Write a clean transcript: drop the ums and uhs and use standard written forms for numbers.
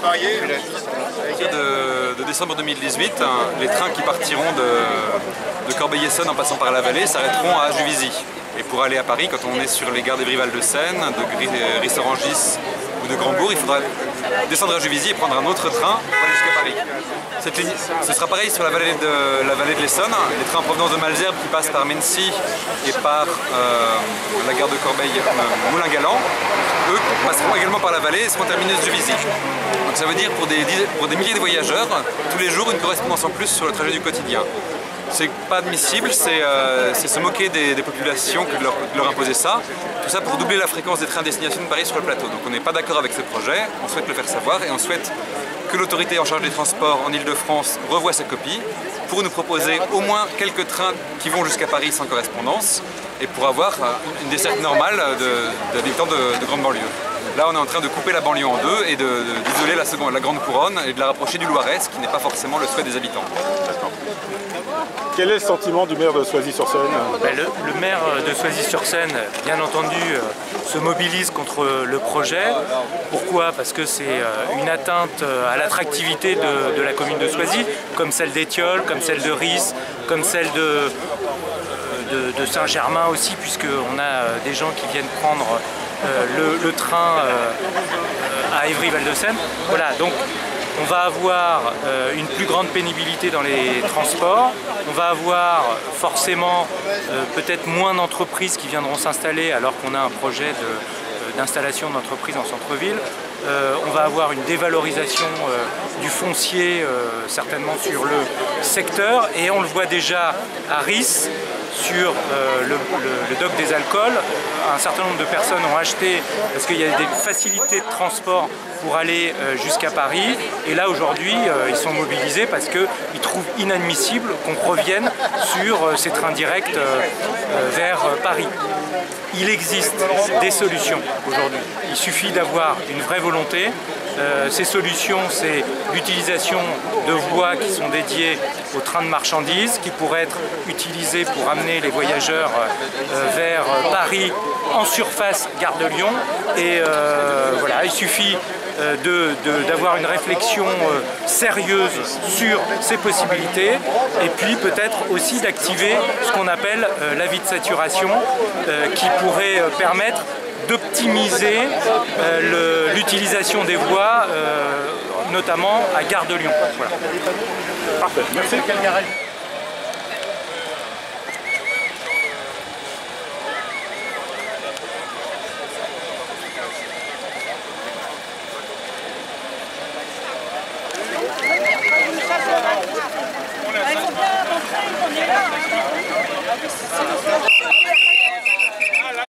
à partir de décembre 2018, les trains qui partiront de Corbeil-Essonnes en passant par la vallée s'arrêteront à Juvisy. Et pour aller à Paris, quand on est sur les gares d'Évry-Val-de-Seine, de Ris-Orangis ou de Grandbourg, il faudra descendre à Juvisy et prendre un autre train pour aller jusqu'à Paris. Cette ligne, ce sera pareil sur la vallée de l'Essonne. Les trains en provenance de Malesherbes qui passent par Mennecy et par la gare de Corbeil-Moulin-Galant, eux passeront également par la vallée et seront terminus de Juvisy. Donc ça veut dire pour des milliers de voyageurs, tous les jours une correspondance en plus sur le trajet du quotidien. C'est pas admissible, c'est se moquer des populations que de leur imposer ça. Tout ça pour doubler la fréquence des trains à destination de Paris sur le plateau. Donc on n'est pas d'accord avec ce projet, on souhaite le faire savoir et on souhaite que l'autorité en charge des transports en Ile-de-France revoie sa copie pour nous proposer au moins quelques trains qui vont jusqu'à Paris sans correspondance et pour avoir une desserte normale d'habitants de grande banlieue. Là, on est en train de couper la banlieue en deux et d'isoler la grande couronne et de la rapprocher du Loiret, ce qui n'est pas forcément le souhait des habitants. Quel est le sentiment du maire de Soisy-sur-Seine? Le maire de Soisy-sur-Seine, bien entendu, se mobilise contre le projet. Pourquoi? Parce que c'est une atteinte à l'attractivité de la commune de Soisy, comme celle d'Étiolles, comme celle de Ris, comme celle de Saint-Germain aussi, puisqu'on a des gens qui viennent prendre le train à Évry-Val-de-Seine. Voilà, donc on va avoir une plus grande pénibilité dans les transports, on va avoir forcément peut-être moins d'entreprises qui viendront s'installer alors qu'on a un projet d'installation d'entreprises en centre-ville. On va avoir une dévalorisation du foncier certainement sur le secteur et on le voit déjà à Ris sur le dock des alcools. Un certain nombre de personnes ont acheté parce qu'il y a des facilités de transport pour aller jusqu'à Paris et là aujourd'hui ils sont mobilisés parce qu'ils trouvent inadmissible qu'on revienne sur ces trains directs vers Paris. Il existe des solutions aujourd'hui, il suffit d'avoir une vraie volonté. Ces solutions, c'est l'utilisation de voies qui sont dédiées aux trains de marchandises, qui pourraient être utilisées pour amener les voyageurs vers Paris en surface Gare de Lyon. Et voilà, il suffit d'avoir une réflexion sérieuse sur ces possibilités et puis peut-être aussi d'activer ce qu'on appelle l'avis de saturation qui pourrait permettre d'optimiser l'utilisation des voies, notamment à Gare de Lyon. Voilà. Parfait, merci. Il faut bien montrer qu'on est là.